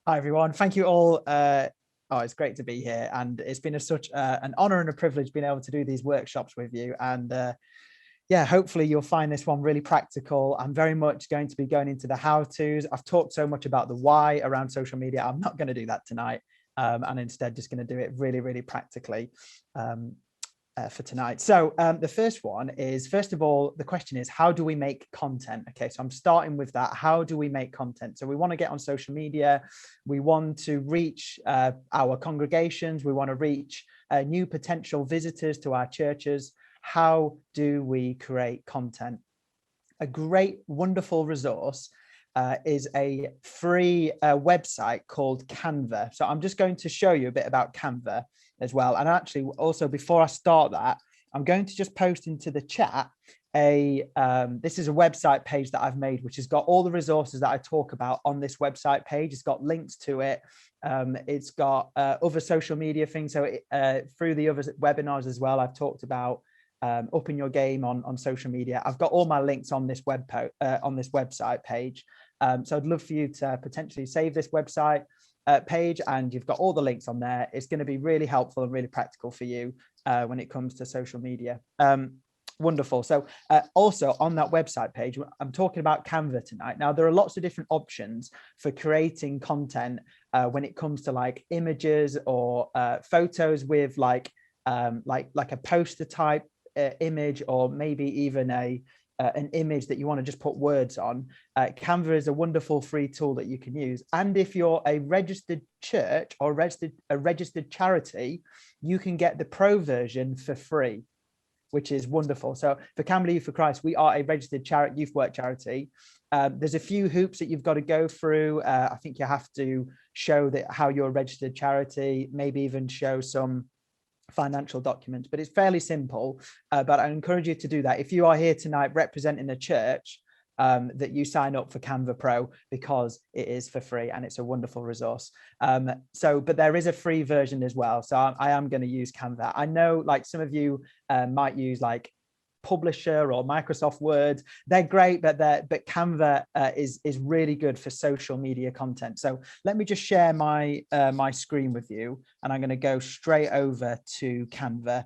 Hi, everyone. Thank you all. It's great to be here. And it's been such an honor and a privilege being able to do these workshops with you. And yeah, hopefully you'll find this one really practical. I'm very much going to be going into the how-tos. I've talked so much about the why around social media. I'm not going to do that tonight. And instead just going to do it really, really practically for tonight. So the first one is, first of all, the question is, how do we make content? Okay, so I'm starting with that. How do we make content? So we want to get on social media. We want to reach our congregations. We want to reach new potential visitors to our churches. How do we create content? A great, wonderful resource is a free website called Canva. So I'm just going to show you a bit about Canva as well. And actually, also, before I start that, I'm going to just post into the chat this is a website page that I've made, which has got all the resources that I talk about on this website page. It's got links to it. It's got other social media things. So through the other webinars as well, I've talked about upping your game on social media. I've got all my links on this on this website page. So I'd love for you to potentially save this website page, and you've got all the links on there. It's going to be really helpful and really practical for you when it comes to social media. Wonderful. So also on that website page, I'm talking about Canva tonight. Now, there are lots of different options for creating content when it comes to like images or photos with like a poster type image, or maybe even an image that you want to just put words on. Canva is a wonderful free tool that you can use. And if you're a registered church or a registered charity, you can get the pro version for free, which is wonderful. So for Camberley Youth for Christ, we are a registered youth work charity. There's a few hoops that you've got to go through. I think you have to show that how you're a registered charity, maybe even show some financial documents, but it's fairly simple. But I encourage you to do that. If you are here tonight representing a church, that you sign up for Canva Pro, because it is for free and it's a wonderful resource. But there is a free version as well. So I am going to use Canva. I know like some of you might use like Publisher or Microsoft Word. They're great, but Canva is really good for social media content. So let me just share my my screen with you, and I'm going to go straight over to Canva.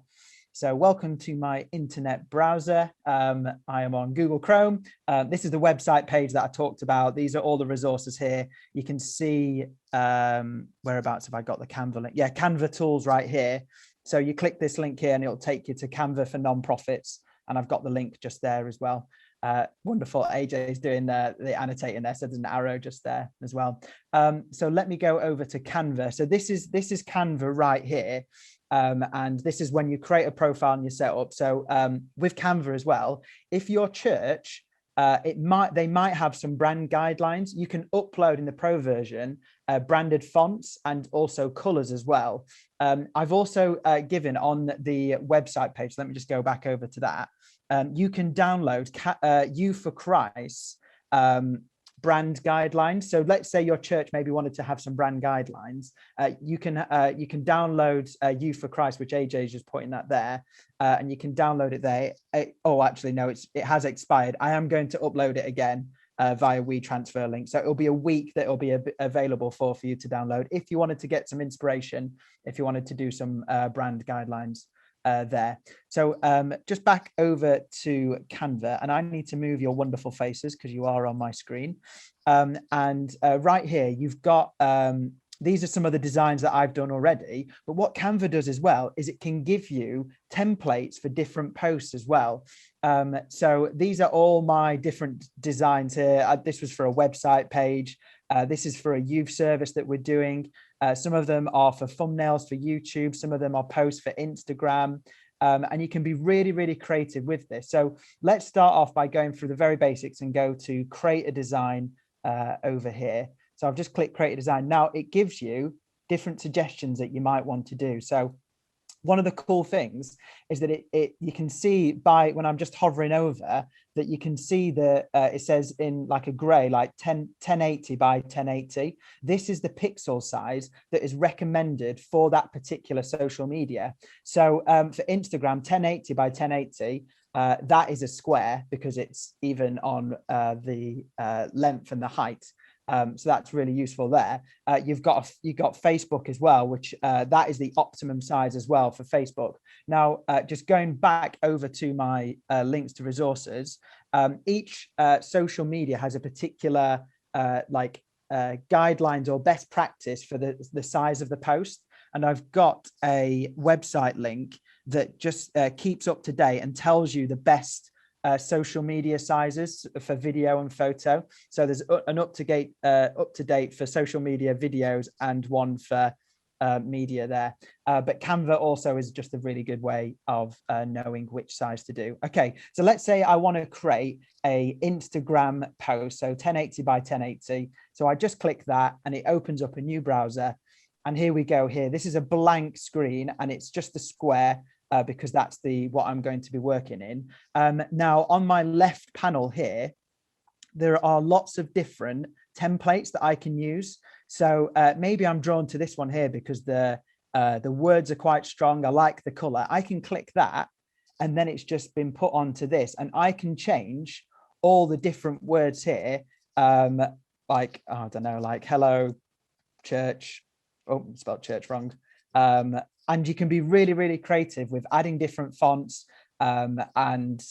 So welcome to my internet browser. I am on Google Chrome. This is the website page that I talked about. These are all the resources here. You can see whereabouts have I got the Canva link? Yeah, Canva tools right here. So you click this link here and it'll take you to Canva for nonprofits. And I've got the link just there as well. Wonderful. AJ is doing the annotating there. So there's an arrow just there as well. So let me go over to Canva. So this is Canva right here. And this is when you create a profile and you set up. So with Canva as well, if your church, they might have some brand guidelines. You can upload in the pro version branded fonts and also colors as well. I've also given on the website page, let me just go back over to that. You can download You for Christ brand guidelines. So let's say your church maybe wanted to have some brand guidelines. You can download You for Christ, which AJ is just pointing that there, and you can download it there. Actually, no, it has expired. I am going to upload it again via WeTransfer link. So it'll be a week that it'll be available for you to download if you wanted to get some inspiration, if you wanted to do some brand guidelines there. So just back over to Canva, and I need to move your wonderful faces because you are on my screen. And right here, you've got these are some of the designs that I've done already. But what Canva does as well is it can give you templates for different posts as well. So these are all my different designs here. This was for a website page. This is for a youth service that we're doing. Some of them are for thumbnails for YouTube. Some of them are posts for Instagram. And you can be really, really creative with this. So let's start off by going through the very basics and go to create a design over here. So I've just clicked create a design. Now it gives you different suggestions that you might want to do. So one of the cool things is that you can see by when I'm just hovering over that you can see that it says in like a gray, like 1080 by 1080. This is the pixel size that is recommended for that particular social media. So for Instagram, 1080 by 1080, that is a square because it's even on the length and the height. So that's really useful there. You've got Facebook as well, which that is the optimum size as well for Facebook. Now, just going back over to my links to resources, each social media has a particular guidelines or best practice for the size of the post. And I've got a website link that just keeps up to date and tells you the best social media sizes for video and photo. So there's an up to date for social media videos and one for media there. But Canva also is just a really good way of knowing which size to do. Okay, so let's say I want to create a Instagram post, so 1080 by 1080. So I just click that and it opens up a new browser. And here we go here. This is a blank screen and it's just a square because that's what I'm going to be working in. Now on my left panel here, there are lots of different templates that I can use. So maybe I'm drawn to this one here because the words are quite strong. I like the color. I can click that and then it's just been put onto this and I can change all the different words here. Like, I don't know, like hello, church. Oh, spelled church wrong. And you can be really, really creative with adding different fonts and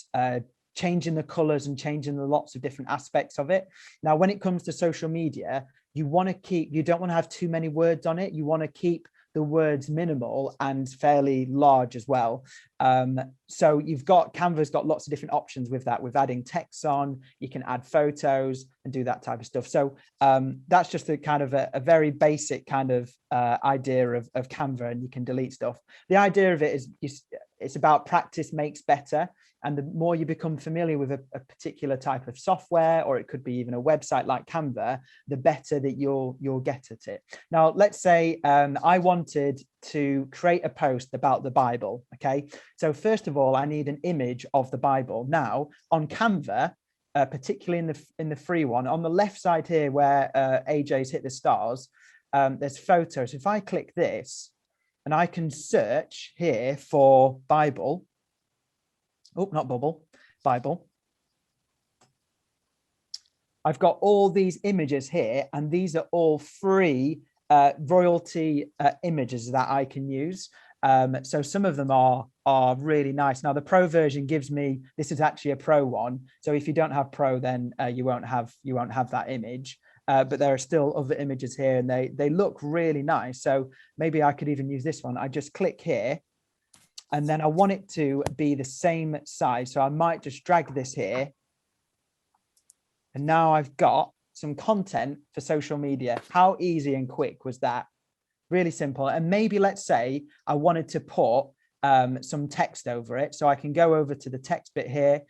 changing the colors and changing the lots of different aspects of it. Now, when it comes to social media, you don't want to have too many words on it. You want to keep the words minimal and fairly large as well. So Canva's got lots of different options with that, with adding text on, you can add photos and do that type of stuff. So that's just a kind of a very basic kind of idea of Canva, and you can delete stuff. The idea of it is it's about practice makes better. And the more you become familiar with a particular type of software, or it could be even a website like Canva, the better that you'll get at it. Now, let's say I wanted to create a post about the Bible. Okay, so first of all, I need an image of the Bible. Now, on Canva, particularly in the free one, on the left side here where AJ's hit the stars, there's photos. If I click this, and I can search here for Bible. Oh, not bubble, Bible. I've got all these images here, and these are all free royalty images that I can use. So some of them are really nice. Now the pro version gives me, this is actually a pro one. So if you don't have pro, then you won't have that image. But there are still other images here, and they look really nice. So maybe I could even use this one. I just click here. And then I want it to be the same size. So I might just drag this here. And now I've got some content for social media. How easy and quick was that? Really simple. And maybe let's say I wanted to put some text over it. So I can go over to the text bit here.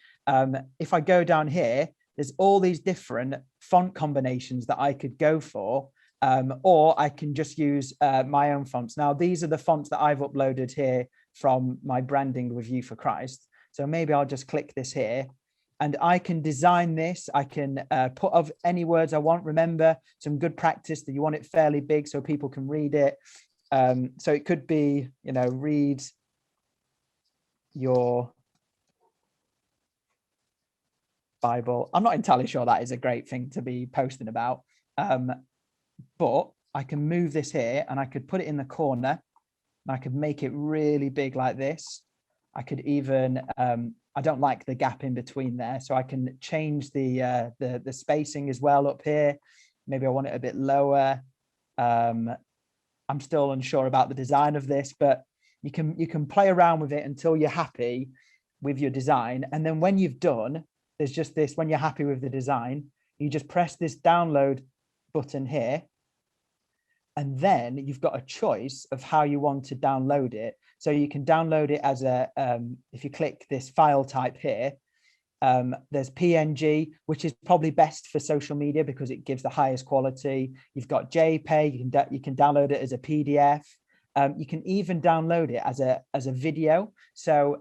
If I go down here, there's all these different font combinations that I could go for. Or I can just use my own fonts. Now, these are the fonts that I've uploaded here from my branding with You for Christ. So maybe I'll just click this here and I can design this. I can put of any words I want. Remember, some good practice that you want it fairly big so people can read it. So it could be, read your Bible. I'm not entirely sure that is a great thing to be posting about. But I can move this here and I could put it in the corner. I could make it really big like this. I could even, I don't like the gap in between there. So I can change the spacing as well up here. Maybe I want it a bit lower. I'm still unsure about the design of this, but you can play around with it until you're happy with your design. And then when you've done, there's just this, when you're happy with the design, you just press this download button here. And then you've got a choice of how you want to download it. So you can download it as if you click this file type here, there's PNG, which is probably best for social media because it gives the highest quality. You've got JPEG, you can download it as a PDF. You can even download it as a video. So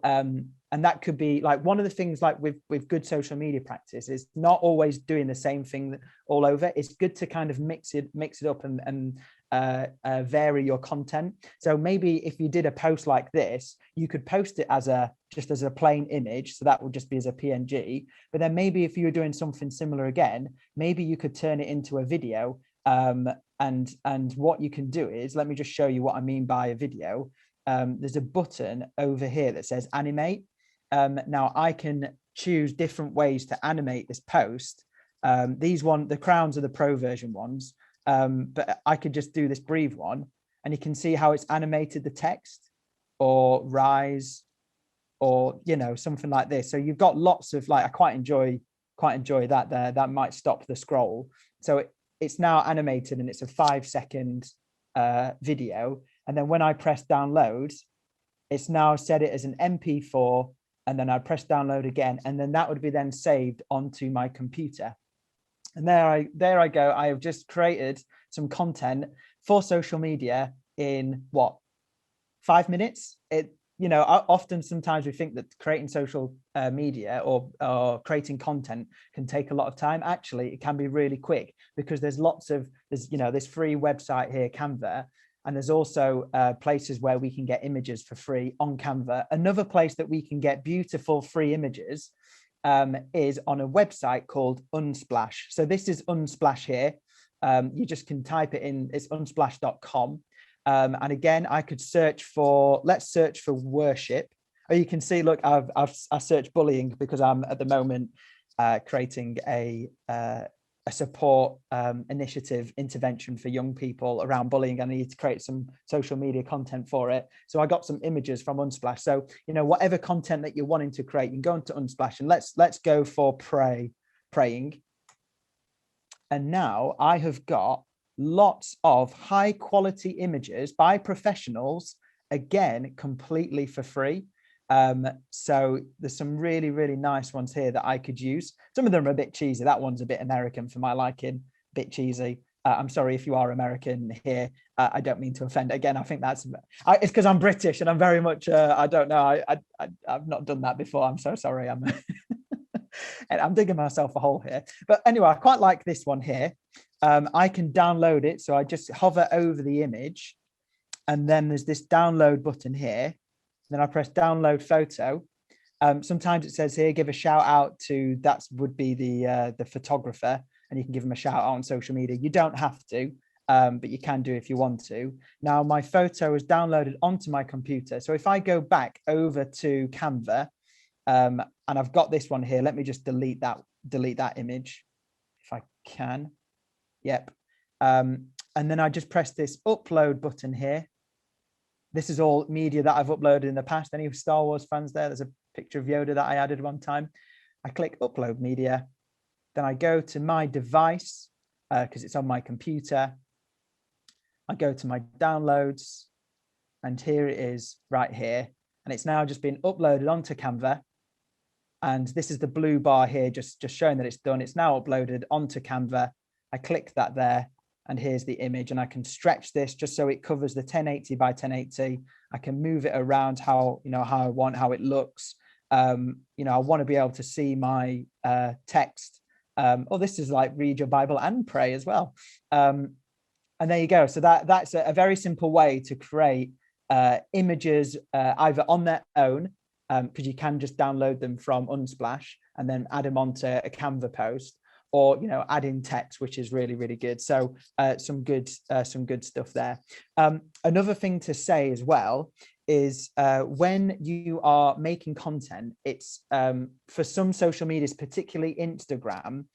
And that could be like one of the things like with good social media practice is not always doing the same thing all over. It's good to kind of mix it up and vary your content. So maybe if you did a post like this, you could post it as just as a plain image. So that would just be as a PNG. But then maybe if you were doing something similar again, maybe you could turn it into a video. And what you can do is, let me just show you what I mean by a video. There's a button over here that says animate. Now I can choose different ways to animate this post. The crowns are the pro version ones, but I could just do this breathe one, and you can see how it's animated the text or rise or, you know, something like this. So you've got lots of like, I quite enjoy that there. That might stop the scroll. So it's now animated and it's a 5-second video. And then when I press download, it's now set it as an MP4, and then I press download again, and then that would be then saved onto my computer. And there I go. I have just created some content for social media in what, 5 minutes? Sometimes we think that creating social media or creating content can take a lot of time. Actually, it can be really quick because there's this free website here, Canva. And there's also places where we can get images for free on Canva. Another place that we can get beautiful free images is on a website called Unsplash. So this is Unsplash here. You just can type it in. It's unsplash.com. And again, I could let's search for worship. Or you can see, look, I searched bullying because I'm at the moment creating a support initiative intervention for young people around bullying. I need to create some social media content for it. So I got some images from Unsplash. So, you know, whatever content that you're wanting to create, you can go into Unsplash, and let's go for praying. And now I have got lots of high quality images by professionals, again, completely for free. So there's some really, really nice ones here that I could use. Some of them are a bit cheesy. That one's a bit American for my liking, a bit cheesy. I'm sorry if you are American here. I don't mean to offend. Again, I think it's because I'm British and I'm very much, I don't know. I've not done that before. I'm so sorry. And I'm digging myself a hole here. But anyway, I quite like this one here. I can download it. So I just hover over the image, and then there's this download button here. Then I press download photo. Sometimes it says here, give a shout out to, that would be the photographer, and you can give them a shout out on social media. You don't have to, but you can do if you want to. Now my photo is downloaded onto my computer. So if I go back over to Canva, and I've got this one here, let me just delete that image if I can. Yep. And then I just press this upload button here. This is all media that I've uploaded in the past. Any Star Wars fans there? There's a picture of Yoda that I added one time. I click upload media. Then I go to my device because it's on my computer. I go to my downloads, and here it is right here. And it's now just been uploaded onto Canva. And this is the blue bar here, just showing that it's done. It's now uploaded onto Canva. I click that there, and here's the image, and I can stretch this just so it covers the 1080 by 1080. I can move it around how I want, how it looks. I want to be able to see my text. This is like read your Bible and pray as well. And there you go. So that's a very simple way to create images either on their own, because you can just download them from Unsplash and then add them onto a Canva post, or add in text, which is really, really good. So some good stuff there. Another thing to say as well is when you are making content, it's for some social medias, particularly Instagram,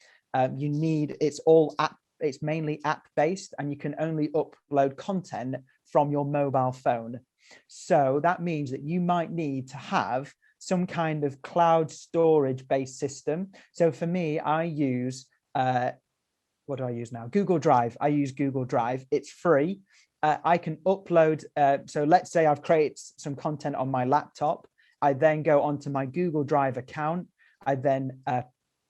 it's mainly app based, and you can only upload content from your mobile phone. So that means that you might need to have some kind of cloud storage based system. So for me, I use what do I use now? Google Drive. I use Google Drive. It's free. I can upload. So let's say I've created some content on my laptop. I then go onto my Google Drive account. I then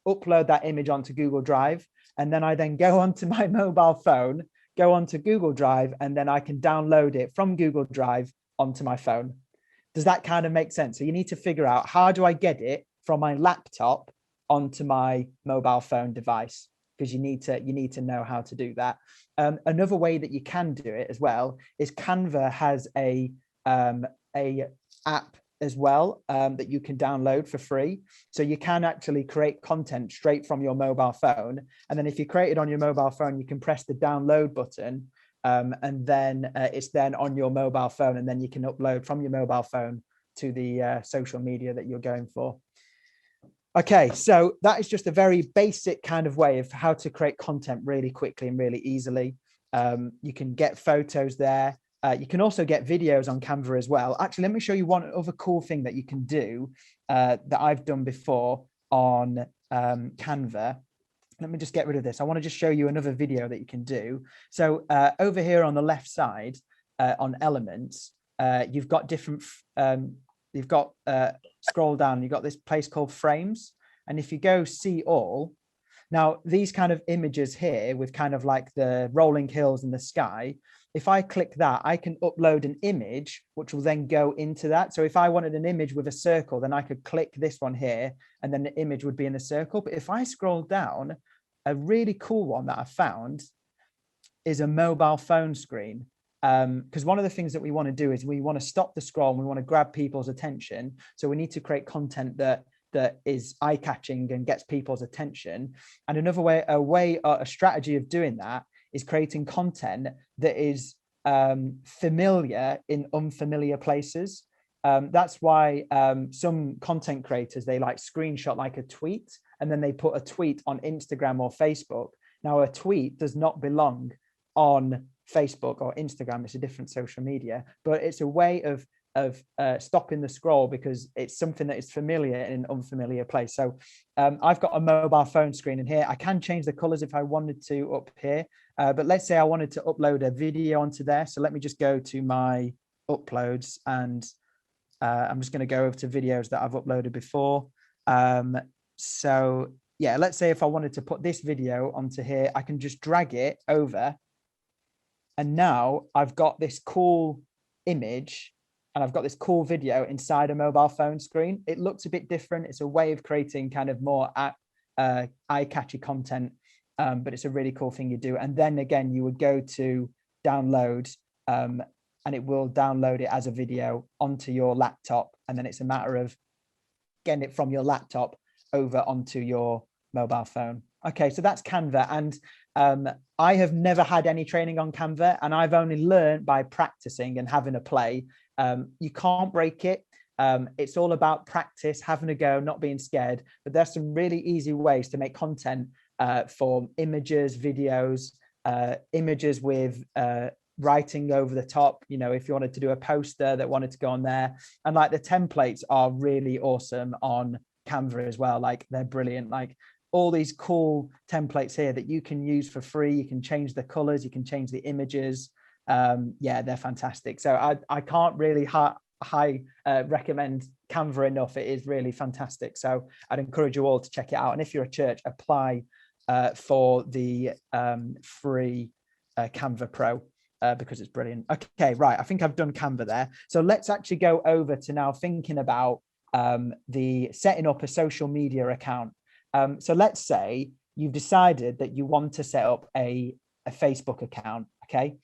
upload that image onto Google Drive, and then I then go onto my mobile phone, go onto Google Drive, and then I can download it from Google Drive onto my phone. Does that kind of make sense? So you need to figure out, how do I get it from my laptop onto my mobile phone device? Because you need to know how to do that. Another way that you can do it as well is Canva has a app as well that you can download for free. So you can actually create content straight from your mobile phone. And then if you create it on your mobile phone, you can press the download button, and then it's then on your mobile phone, and then you can upload from your mobile phone to the social media that you're going for. Okay, so that is just a very basic kind of way of how to create content really quickly and really easily. You can get photos there. You can also get videos on Canva as well. Actually, let me show you one other cool thing that you can do that I've done before on Canva. Let me just get rid of this. I want to just show you another video that you can do. So over here on the left side on elements, you've got different, scroll down, you've got this place called frames. And if you go see all, now these kind of images here with kind of like the rolling hills and the sky, if I click that, I can upload an image, which will then go into that. So if I wanted an image with a circle, then I could click this one here, and then the image would be in a circle. But if I scroll down, a really cool one that I found is a mobile phone screen. Because one of the things that we want to do is we want to stop the scroll and we want to grab people's attention. So we need to create content that is eye-catching and gets people's attention. And another way, a strategy of doing that is creating content that is familiar in unfamiliar places. That's why some content creators, they like screenshot like a tweet, and then they put a tweet on Instagram or Facebook. Now, a tweet does not belong on Facebook or Instagram. It's a different social media, but it's a way of stopping the scroll because it's something that is familiar in an unfamiliar place. So I've got a mobile phone screen in here. I can change the colors if I wanted to up here, but let's say I wanted to upload a video onto there. So let me just go to my uploads, and I'm just going to go over to videos that I've uploaded before. So yeah, let's say if I wanted to put this video onto here, I can just drag it over. And now I've got this cool image and I've got this cool video inside a mobile phone screen. It looks a bit different. It's a way of creating kind of more eye-catchy content, but it's a really cool thing you do. And then again, you would go to download, and it will download it as a video onto your laptop. And then it's a matter of getting it from your laptop over onto your mobile phone. Okay, so that's Canva. And I have never had any training on Canva, and I've only learned by practicing and having a play. You can't break it. It's all about practice, having a go, not being scared. But there's some really easy ways to make content for images, videos, images with writing over the top. You know, if you wanted to do a poster that wanted to go on there, and like the templates are really awesome on Canva as well. Like they're brilliant. Like all these cool templates here that you can use for free. You can change the colors, you can change the images. Yeah, they're fantastic. So I can't really recommend Canva enough. It is really fantastic. So I'd encourage you all to check it out. And if you're a church, apply for the free Canva Pro because it's brilliant. Okay, right. I think I've done Canva there. So let's actually go over to now thinking about the setting up a social media account. So let's say you've decided that you want to set up a Facebook account. Okay,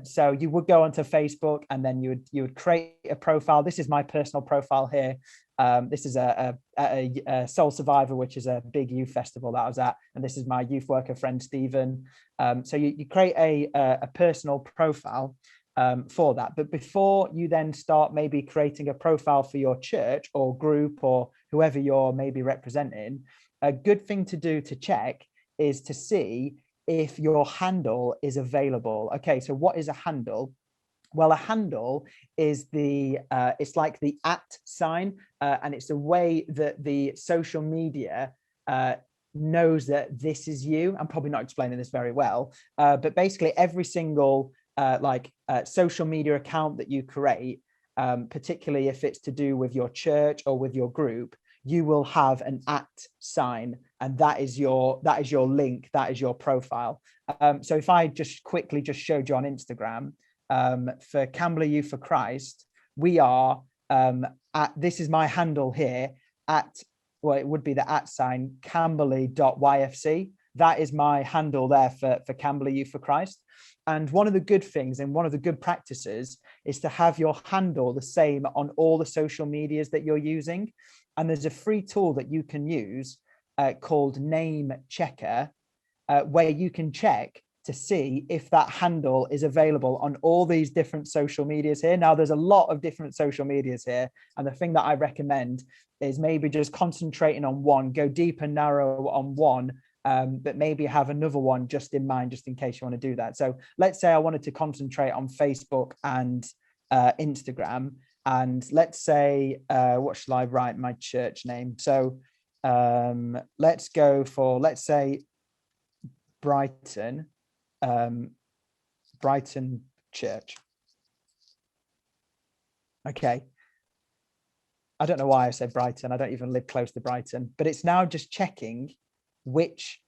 so you would go onto Facebook, and then you would create a profile. This is my personal profile here. This is a Soul Survivor, which is a big youth festival that I was at, and this is my youth worker friend Stephen. So you create a personal profile for that. But before you then start maybe creating a profile for your church or group or whoever you're maybe representing, a good thing to do to check is to see if your handle is available. Okay, so what is a handle? Well, a handle is it's like the @ sign, and it's a way that the social media knows that this is you. I'm probably not explaining this very well, but basically every single social media account that you create, particularly if it's to do with your church or with your group, you will have an @ sign, and that is your link, that is your profile. So if I just quickly showed you on Instagram, for Camberley Youth for Christ, we are this is my handle here at, well, it would be the @ camberley.yfc. That is my handle there for Camberley Youth for Christ. And one of the good things and one of the good practices is to have your handle the same on all the social medias that you're using. And there's a free tool that you can use called Name Checker, where you can check to see if that handle is available on all these different social medias here. Now, there's a lot of different social medias here. And the thing that I recommend is maybe just concentrating on one, go deep and narrow on one, but maybe have another one just in mind, just in case you want to do that. So let's say I wanted to concentrate on Facebook and Instagram. And let's say, what shall I write my church name? So let's go for, let's say, Brighton Church. Okay. I don't know why I said Brighton. I don't even live close to Brighton, but it's now just checking which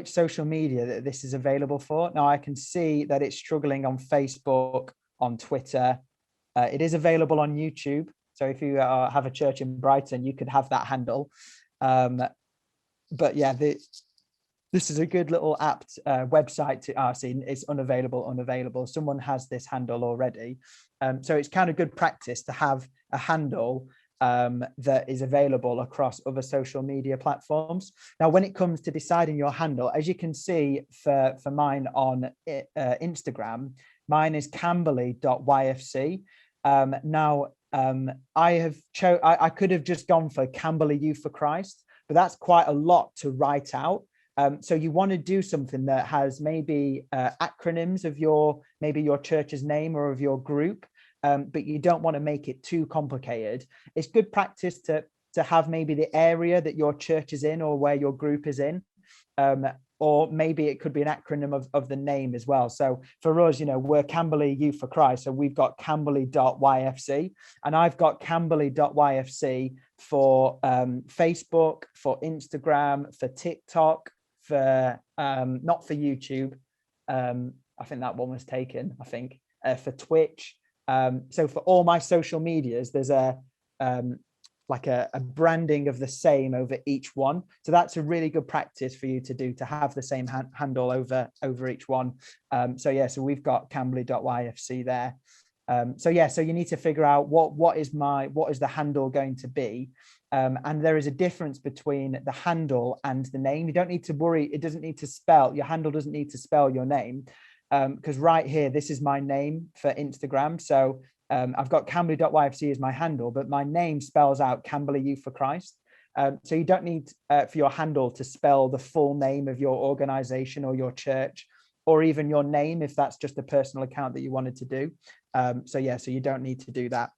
social media that this is available for. Now I can see that it's struggling on Facebook, on Twitter. It is available on YouTube. So if you have a church in Brighton, you could have that handle. But yeah, this is a good little apt website to see. It's unavailable. Someone has this handle already. So it's kind of good practice to have a handle that is available across other social media platforms. Now, when it comes to deciding your handle, as you can see for mine on Instagram, mine is camberley.yfc. Now, I could have just gone for Camberley Youth for Christ, but that's quite a lot to write out. So you want to do something that has maybe acronyms of maybe your church's name or of your group, but you don't want to make it too complicated. It's good practice to have maybe the area that your church is in or where your group is in, or maybe it could be an acronym of the name as well. So for us, we're Camberley Youth for Christ, so we've got camberley.yfc, and I've got camberley.yfc for Facebook, for Instagram, for TikTok, for not for YouTube. I think that one was taken, for Twitch. So for all my social medias, there's a branding of the same over each one. So that's a really good practice for you to do, to have the same handle over each one. So we've got camberley.yfc there. So you need to figure out what is the handle going to be. And there is a difference between the handle and the name. You don't need to worry. It doesn't need to spell, your handle doesn't need to spell your name. Because right here, this is my name for Instagram. So I've got camberley.yfc as my handle, but my name spells out Camberley Youth for Christ. So you don't need for your handle to spell the full name of your organization or your church, or even your name if that's just a personal account that you wanted to do. So you don't need to do that.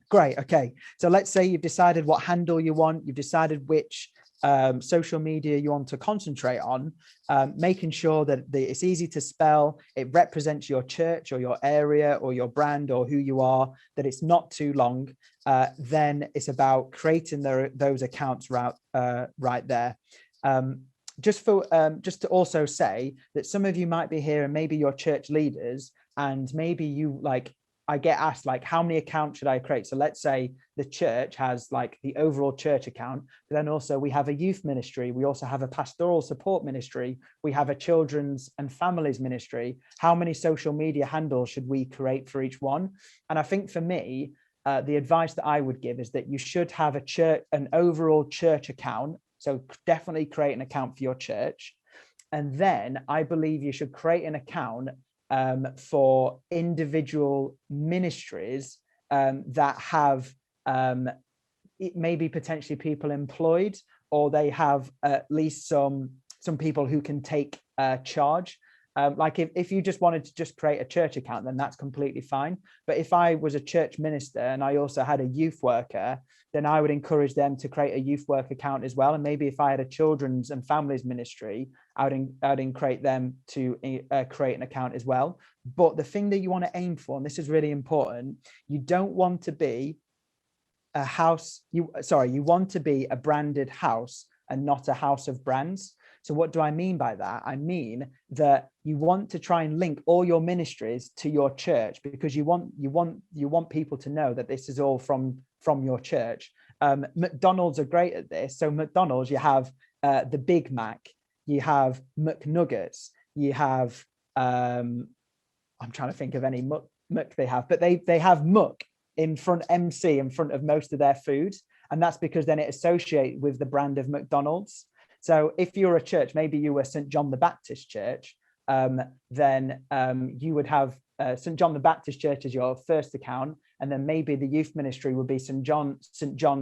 Great. Okay. So let's say you've decided what handle you want. You've decided which social media you want to concentrate on, making sure that it's easy to spell, it represents your church or your area or your brand or who you are, that it's not too long. Then it's about creating those accounts right there. Just to also say that some of you might be here and maybe you're church leaders, and maybe I get asked, how many accounts should I create? So let's say the church has the overall church account, but then also we have a youth ministry. We also have a pastoral support ministry. We have a children's and families ministry. How many social media handles should we create for each one? And I think for me, the advice that I would give is that you should have an overall church account. So definitely create an account for your church. And then I believe you should create an account for individual ministries that have maybe potentially people employed, or they have at least some people who can take charge. If you just wanted to just create a church account, then that's completely fine. But if I was a church minister and I also had a youth worker, then I would encourage them to create a youth work account as well. And maybe if I had a children's and families ministry, I would encourage them to create an account as well. But the thing that you want to aim for, and this is really important, you don't want to be you want to be a branded house and not a house of brands. So what do I mean by that? I mean that you want to try and link all your ministries to your church, because you want people to know that this is all from your church. McDonald's are great at this. So McDonald's, you have the Big Mac, you have McNuggets, you have I'm trying to think of any muck they have, but they have muck in front, MC in front of most of their food, and that's because then it associates with the brand of McDonald's. So if you're a church, maybe you were St. John the Baptist Church, then you would have St. John the Baptist Church as your first account, and then maybe the youth ministry would be St. John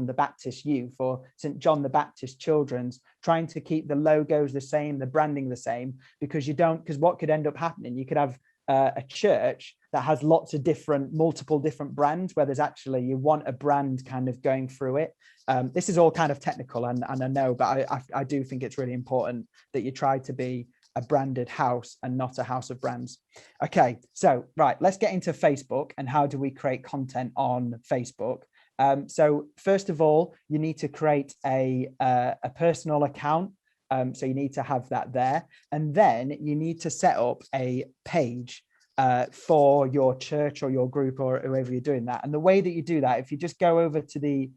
the Baptist Youth or St. John the Baptist Children's, trying to keep the logos the same, the branding the same, because what could end up happening, you could have a church that has lots of multiple different brands, where there's actually, you want a brand kind of going through it. This is all kind of technical, and I know, but I do think it's really important that you try to be a branded house and not a house of brands. Okay, so right, let's get into Facebook and how do we create content on Facebook. So first of all, you need to create a personal account. So you need to have that there, and then you need to set up a page for your church or your group or whoever you're doing that. And the way that you do that, if you just go over to the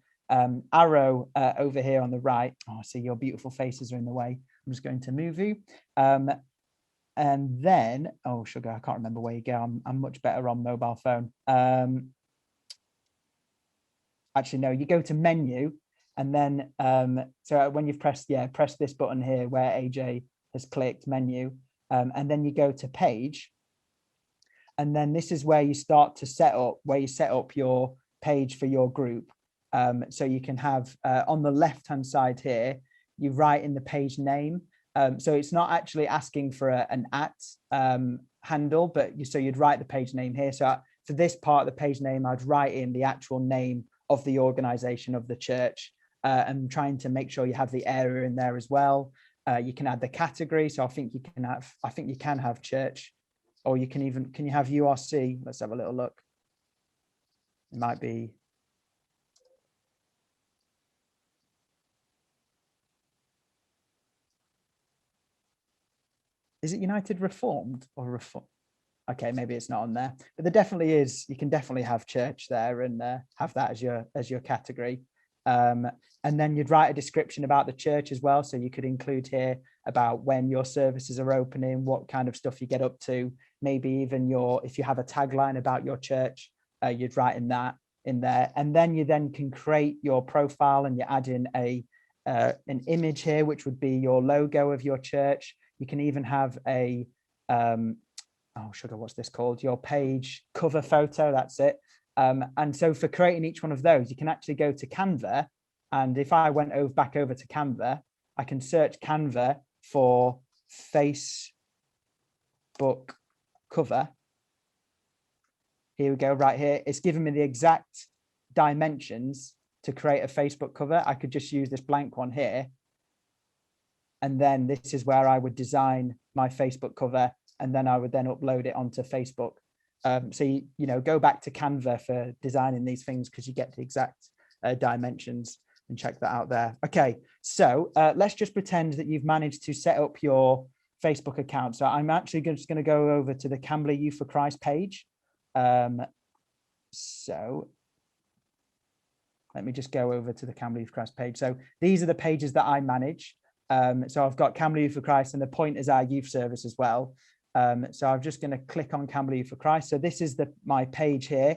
arrow over here on the right, oh, I see your beautiful faces are in the way. I'm just going to move you. And then, oh, sugar, I can't remember where you go. I'm much better on mobile phone. Actually, no, you go to menu, and then so when you've press this button here where AJ has clicked, menu, and then you go to page, and then this is where you start to set up your page for your group. So you can have on the left hand side here, you write in the page name. So it's not actually asking for an handle, but you'd write the page name here. So for this part of the page name, I'd write in the actual name of the organization of the church, and trying to make sure you have the area in there as well. You can add the category. So I think you can have church, or can you have URC? Let's have a little look. It might be. Is it United Reformed or Reform? Okay, maybe it's not on there, but there definitely is. You can definitely have church there and have that as your category. And then you'd write a description about the church as well. So you could include here about when your services are opening, what kind of stuff you get up to, maybe even if you have a tagline about your church, you'd write in there. And then you can create your profile, and you add in an image here, which would be your logo of your church. You can even have a oh sugar, what's this called? Your page cover photo. That's it. And so for creating each one of those, you can actually go to Canva. And if I went back over to Canva, I can search Canva for Facebook cover. Here we go, right here. It's given me the exact dimensions to create a Facebook cover. I could just use this blank one here. And then this is where I would design my Facebook cover, and then I would then upload it onto Facebook. So you go back to Canva for designing these things, because you get the exact dimensions, and check that out there. Okay, so let's just pretend that you've managed to set up your Facebook account. So I'm actually just going to go over to the Camberley Youth for Christ page. So let me just go over to the Camberley Youth for Christ page. So these are the pages that I manage. So I've got Camberley Youth for Christ, and the point is our youth service as well. So I'm just going to click on Camberley Youth for Christ. So this is my page here,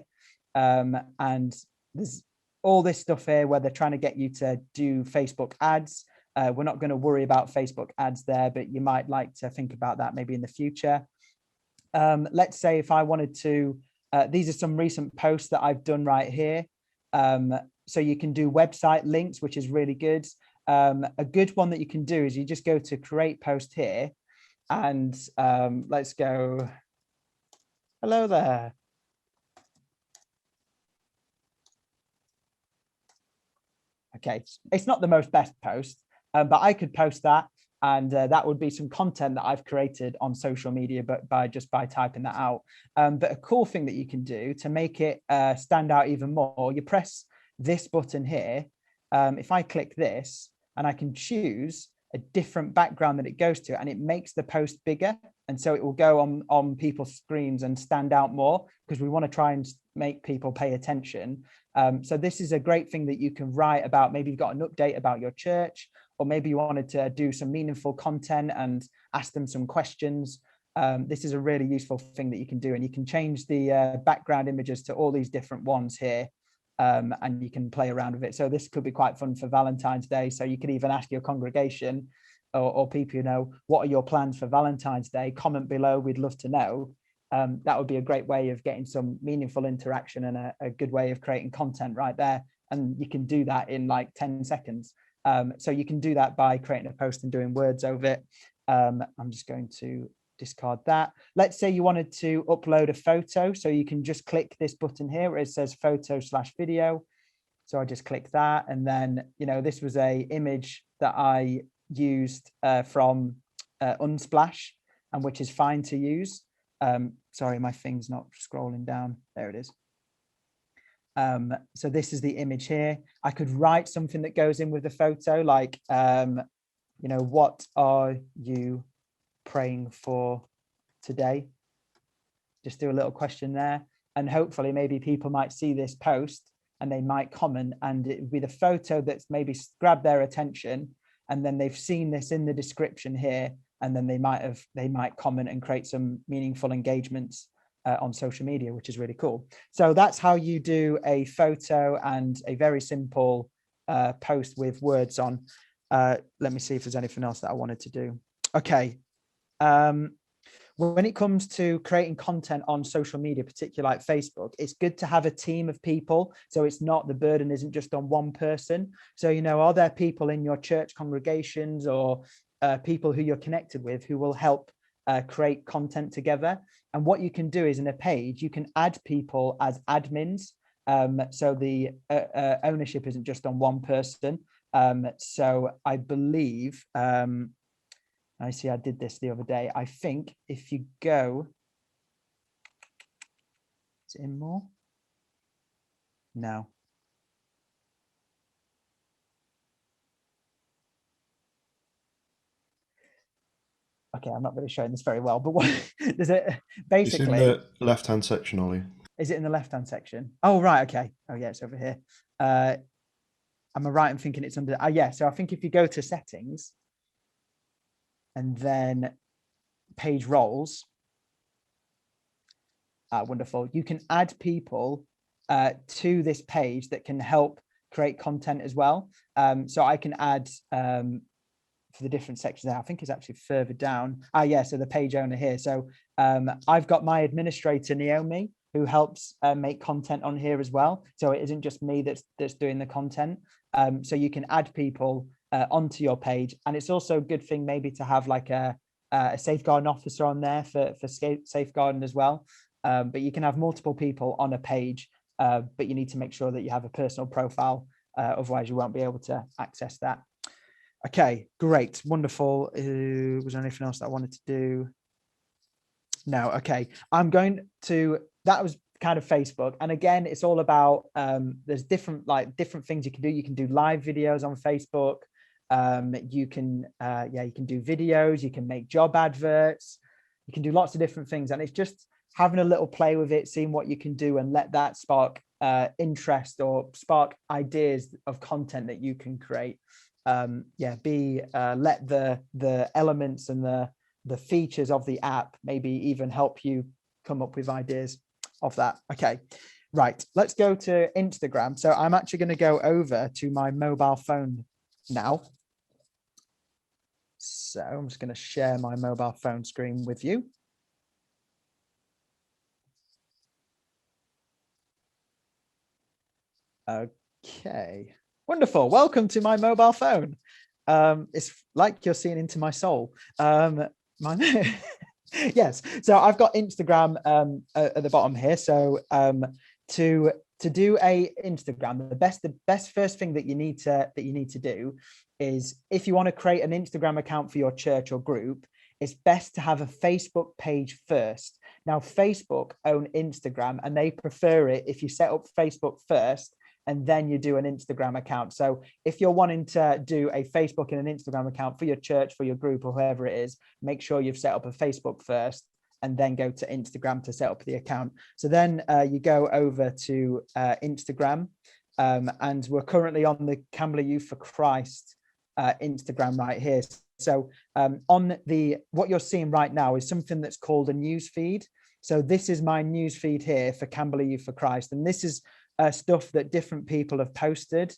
and there's all this stuff here where they're trying to get you to do Facebook ads. We're not going to worry about Facebook ads there, but you might like to think about that maybe in the future. Let's say if I wanted to, these are some recent posts that I've done right here. So you can do website links, which is really good. A good one that you can do is you just go to create post here, and let's go. Hello there. Okay, it's not the most best post, but I could post that, and that would be some content that I've created on social media, but by typing that out. But a cool thing that you can do to make it stand out even more, you press this button here. If I click this, and I can choose a different background that it goes to, and it makes the post bigger. And so it will go on people's screens and stand out more, because we want to try and make people pay attention. So this is a great thing that you can write about. Maybe you've got an update about your church, or maybe you wanted to do some meaningful content and ask them some questions. This is a really useful thing that you can do, and you can change the background images to all these different ones here, and you can play around with it. So this could be quite fun for Valentine's Day. So you could even ask your congregation or people you know, what are your plans for Valentine's Day? Comment below, we'd love to know. That would be a great way of getting some meaningful interaction, and a good way of creating content right there. And you can do that in like 10 seconds. So you can do that by creating a post and doing words over it. I'm just going to discard that. Let's say you wanted to upload a photo. So you can just click this button here where it says photo/video. So I just click that. And then, you know, this was a image that I used from Unsplash, and which is fine to use. Sorry, my thing's not scrolling down. There it is. So this is the image here. I could write something that goes in with the photo, like, you know, what are you praying for today? Just do a little question there. And hopefully maybe people might see this post and they might comment, and it would be the photo that's maybe grabbed their attention. And then they've seen this in the description here, and then they might comment and create some meaningful engagements on social media, which is really cool. So that's how you do a photo and a very simple post with words on. Let me see if there's anything else that I wanted to do. Okay. When it comes to creating content on social media, particularly like Facebook, it's good to have a team of people. So it's not, the burden isn't just on one person. So, you know, are there people in your church congregations or people who you're connected with who will help create content together? And what you can do is, in a page, you can add people as admins. So the ownership isn't just on one person. So I believe, I see I did this the other day. I think if you go, is it in more? No. Okay, I'm not really showing this very well, but what does it basically? It's in the left-hand section, Ollie. Is it in the left-hand section? Oh, right. Okay. Oh, yeah, it's over here. Am I right in thinking it's under? Yeah. So I think if you go to settings and then page roles, wonderful. You can add people to this page that can help create content as well. So I can add for the different sections there. I think it's actually further down. Yeah, so the page owner here. So I've got my administrator, Naomi, who helps make content on here as well. So it isn't just me that's doing the content. So you can add people onto your page. And it's also a good thing maybe to have like a safeguarding officer on there for safeguarding as well. But you can have multiple people on a page, but you need to make sure that you have a personal profile. Otherwise you won't be able to access that. Okay, great, wonderful. Was there anything else that I wanted to do? No. Okay, I'm going to, that was kind of Facebook. And again, it's all about, there's different things you can do. You can do live videos on Facebook. You can do videos, you can make job adverts, you can do lots of different things. And it's just having a little play with it, seeing what you can do, and let that spark interest or spark ideas of content that you can create. Let the elements and the features of the app maybe even help you come up with ideas of that. Okay, right, let's go to Instagram. So I'm actually going to go over to my mobile phone now. So I'm just going to share my mobile phone screen with you. Okay, wonderful. Welcome to my mobile phone. It's like you're seeing into my soul. Yes, so I've got Instagram at the bottom here. So to do a Instagram, the best first thing that you need to do is, if you want to create an Instagram account for your church or group, it's best to have a Facebook page first. Now, Facebook own Instagram, and they prefer it if you set up Facebook first, and then you do an Instagram account. So if you're wanting to do a Facebook and an Instagram account for your church, for your group, or whoever it is, make sure you've set up a Facebook first and then go to Instagram to set up the account. So then you go over to Instagram, and we're currently on the Camberley Youth for Christ Instagram right here. So on what you're seeing right now is something that's called a news feed. So this is my news feed here for Camberley Youth for Christ, and this is stuff that different people have posted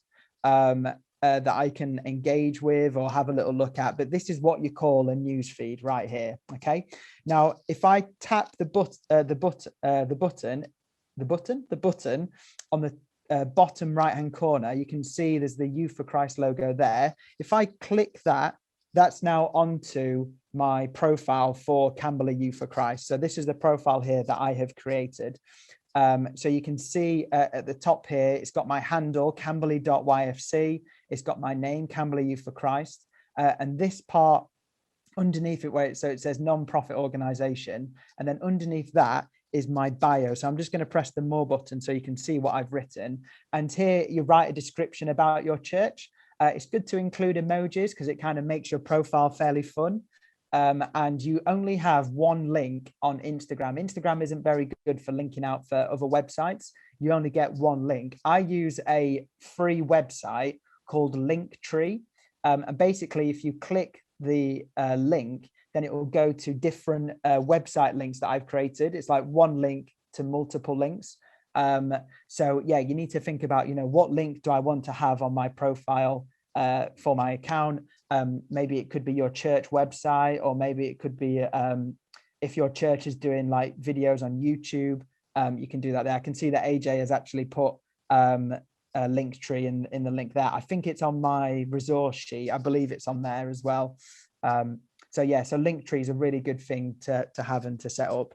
that I can engage with or have a little look at. But this is what you call a news feed right here. Okay. Now, if I tap the button on the bottom right hand corner, you can see there's the Youth for Christ logo there. If I click that, that's now onto my profile for Camberley Youth for Christ. So this is the profile here that I have created. So you can see at the top here, it's got my handle, camberley.yfc. It's got my name, Camberley Youth for Christ. And this part underneath it, so it says non-profit organization. And then underneath that is my bio. So I'm just going to press the more button so you can see what I've written. And here you write a description about your church. It's good to include emojis because it kind of makes your profile fairly fun. And you only have one link on Instagram. Instagram isn't very good for linking out for other websites. You only get one link. I use a free website called Linktree. And basically, if you click the link, then it will go to different website links that I've created. It's like one link to multiple links. So yeah, you need to think about, what link do I want to have on my profile for my account? Maybe it could be your church website, or maybe it could be if your church is doing like videos on YouTube, you can do that there. I can see that AJ has actually put a Linktree in the link there. I think it's on my resource sheet. I believe it's on there as well. So yeah, so Linktree is a really good thing to have and to set up.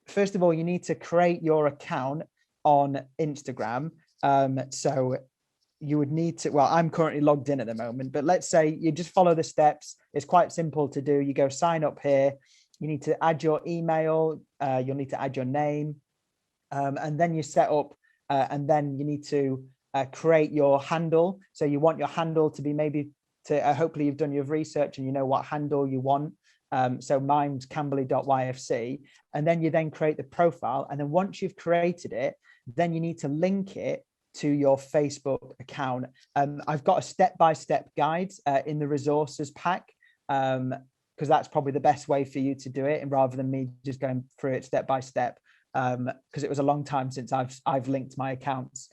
First of all, you need to create your account on Instagram. So you would need to, well, I'm currently logged in at the moment, but let's say you just follow the steps. It's quite simple to do. You go sign up here. You need to add your email. You'll need to add your name. And then you set up, and then you need to create your handle. So you want your handle to be hopefully you've done your research and you know what handle you want. So mine's camberley.yfc. And then you then create the profile. And then once you've created it, then you need to link it to your Facebook account. I've got a step-by-step guide in the resources pack, because that's probably the best way for you to do it, and rather than me just going through it step by step, because it was a long time since I've linked my accounts.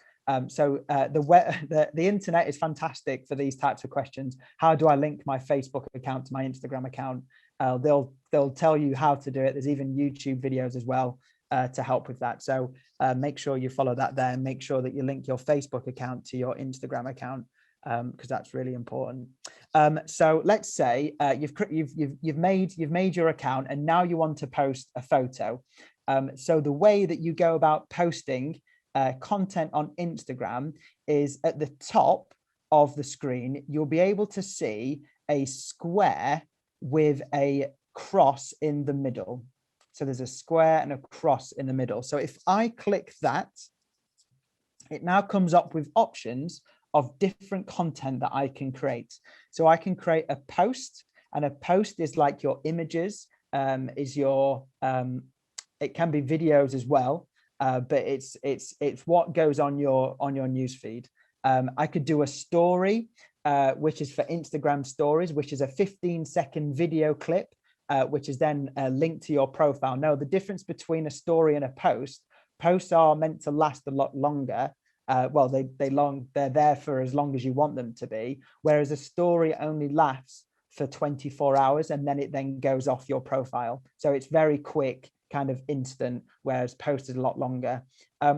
So the internet is fantastic for these types of questions. How do I link my Facebook account to my Instagram account? They'll tell you how to do it. There's even YouTube videos as well to help with that. So make sure you follow that there, and make sure that you link your Facebook account to your Instagram account, because that's really important. So let's say you've made your account, and now you want to post a photo. So the way that you go about posting content on Instagram is at the top of the screen. You'll be able to see a square with a cross in the middle. So there's a square and a cross in the middle. So if I click that, it now comes up with options of different content that I can create. So I can create a post, and a post is like your images, it can be videos as well, but it's what goes on your newsfeed. I could do a story, which is for Instagram stories, which is a 15-second video clip, which is then linked to your profile. Now, the difference between a story and a posts are meant to last a lot longer. Well, they're there for as long as you want them to be, whereas a story only lasts for 24 hours, and then it then goes off your profile. So it's very quick, kind of instant, whereas post is a lot longer.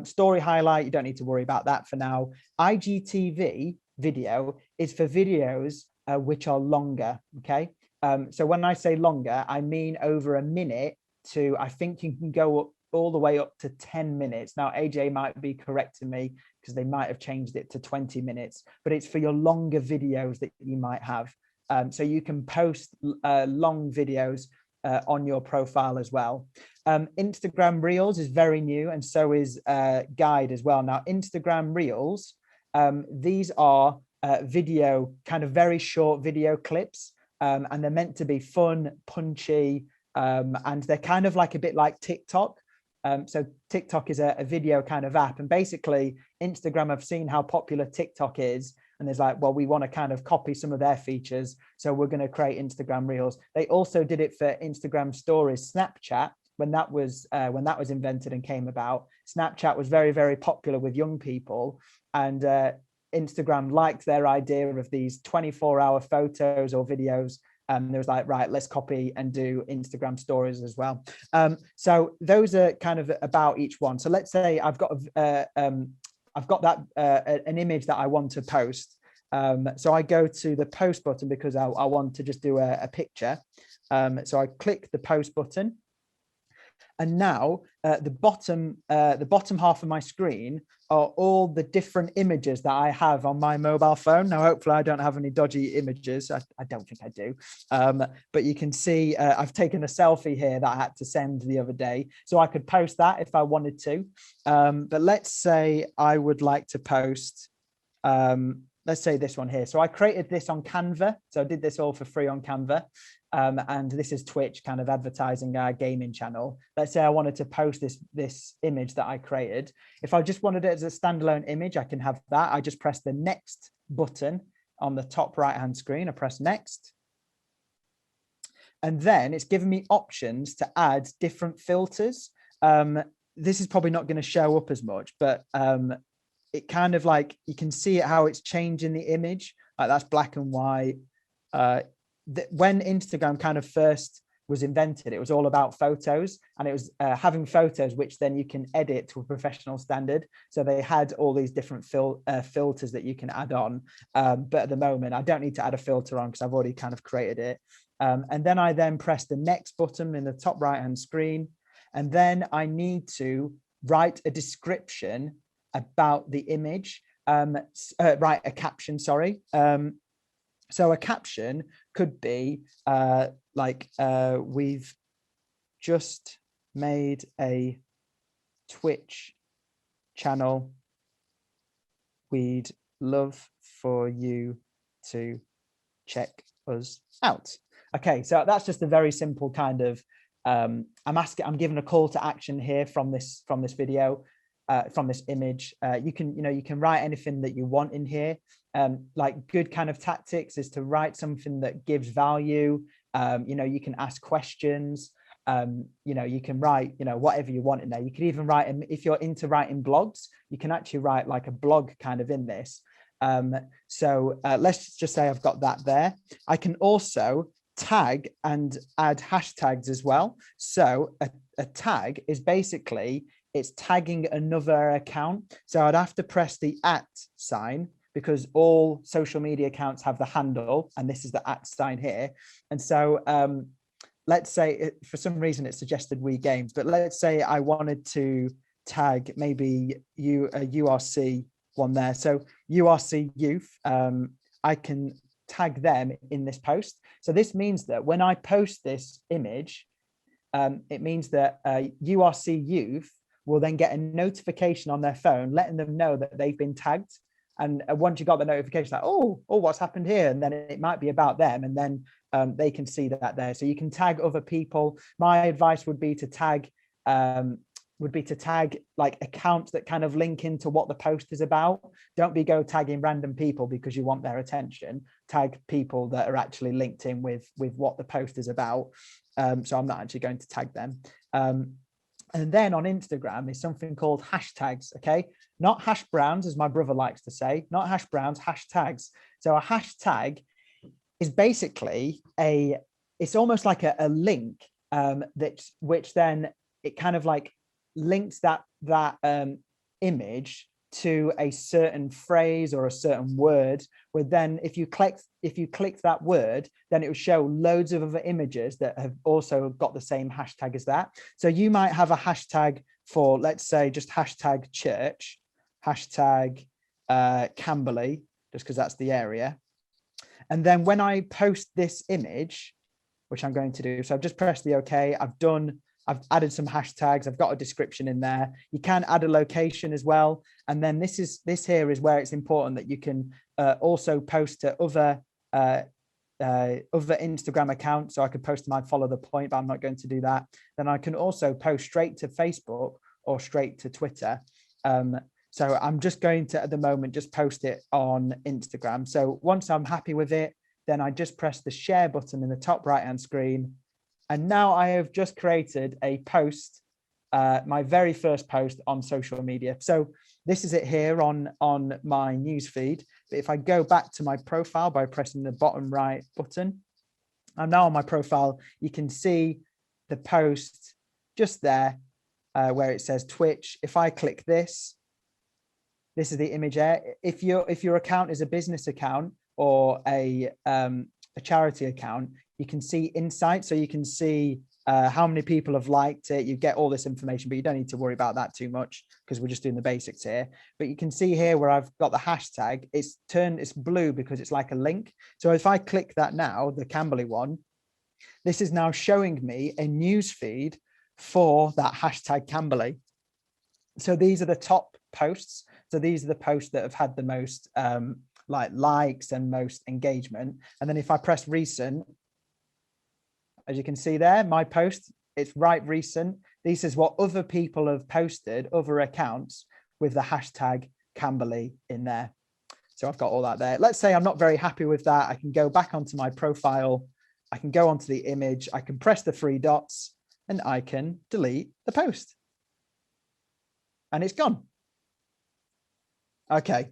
Story highlight, you don't need to worry about that for now. IGTV video is for videos which are longer. Okay. So when I say longer, I mean over a minute to, I think you can go up all the way up to 10 minutes. Now, AJ might be correcting me because they might have changed it to 20 minutes, but it's for your longer videos that you might have. So you can post long videos on your profile as well. Instagram Reels is very new, and so is Guide as well. Now, Instagram Reels, these are video, kind of very short video clips, and they're meant to be fun, punchy, and they're kind of like a bit like TikTok. So TikTok is a video kind of app, and basically Instagram have seen how popular TikTok is, and there's like, well, we want to kind of copy some of their features, so we're going to create Instagram Reels. They also did it for Instagram Stories. Snapchat, when that was invented and came about, Snapchat was very, very popular with young people, and Instagram liked their idea of these 24-hour photos or videos. There was like, right, let's copy and do Instagram Stories as well. So those are kind of about each one. So let's say I've got an image that I want to post. So I go to the post button because I want to just do a picture. So I click the post button, and now the bottom half of my screen are all the different images that I have on my mobile phone. Now, hopefully I don't have any dodgy images. I don't think I do. But you can see I've taken a selfie here that I had to send the other day. So I could post that if I wanted to. But let's say I would like to post, let's say this one here. So I created this on Canva. So I did this all for free on Canva. And this is Twitch kind of advertising our gaming channel. Let's say I wanted to post this image that I created. If I just wanted it as a standalone image, I can have that. I just press the next button on the top right hand screen. I press next. And then it's given me options to add different filters. This is probably not going to show up as much, but it kind of like, you can see how it's changing the image. Like that's black and white. When Instagram kind of first was invented, it was all about photos, and it was having photos which then you can edit to a professional standard. So they had all these different filters that you can add on, but at the moment I don't need to add a filter on because I've already kind of created it. And then I press the next button in the top right hand screen, and then I need to write a description about the image, write a caption, sorry. So a caption could be we've just made a Twitch channel. We'd love for you to check us out. Okay, so that's just a very simple kind of, I'm giving a call to action here from this video. From this image, you can write anything that you want in here. Like good kind of tactics is to write something that gives value. You can ask questions. You can write, whatever you want in there. You could even write, if you're into writing blogs, you can actually write like a blog kind of in this. So let's just say I've got that there. I can also tag and add hashtags as well. So a tag is basically, it's tagging another account. So I'd have to press the @ sign because all social media accounts have the handle, and this is the @ sign here. And so let's say for some reason it suggested Wii Games, but let's say I wanted to tag maybe a URC one there. So URC Youth, I can tag them in this post. So this means that when I post this image, it means that URC Youth will then get a notification on their phone letting them know that they've been tagged. And once you got the notification, like, oh, what's happened here? And then it might be about them, and then they can see that there. So you can tag other people. My advice would be to tag like accounts that kind of link into what the post is about. Don't go tagging random people because you want their attention. Tag people that are actually linked in with what the post is about. So I'm not actually going to tag them. And then on Instagram is something called hashtags, okay? Not hash browns, as my brother likes to say, not hash browns, hashtags. So a hashtag is basically it's almost like a link which then it kind of like links that image to a certain phrase or a certain word, where then if you click that word, then it will show loads of other images that have also got the same hashtag as that. So you might have a hashtag for, let's say, just hashtag church, hashtag Camberley, just because that's the area. And then when I post this image, which I'm going to do. So I've just pressed the OK. I've added some hashtags. I've got a description in there. You can add a location as well. And then this here is where it's important that you can also post to other Instagram accounts. So I could post to my Follow the Point, but I'm not going to do that. Then I can also post straight to Facebook or straight to Twitter. So I'm just going to, at the moment, just post it on Instagram. So once I'm happy with it, then I just press the share button in the top right-hand screen. And now I have just created a post, my very first post on social media. So this is it here on my newsfeed. But if I go back to my profile by pressing the bottom right button, I'm now on my profile. You can see the post just there where it says Twitch. If I click this is the image there. If your account is a business account or a charity account, you can see insights. So you can see how many people have liked it. You get all this information, but you don't need to worry about that too much because we're just doing the basics here. But you can see here where I've got the hashtag, it's blue because it's like a link. So if I click that now, the Camberley one, this is now showing me a news feed for that hashtag Camberley. So these are the top posts. So these are the posts that have had the most likes and most engagement. And then if I press recent, as you can see there, my post, it's right recent. This is what other people have posted, other accounts with the hashtag Camberley in there. So I've got all that there. Let's say I'm not very happy with that. I can go back onto my profile. I can go onto the image. I can press the three dots and I can delete the post. And it's gone. Okay.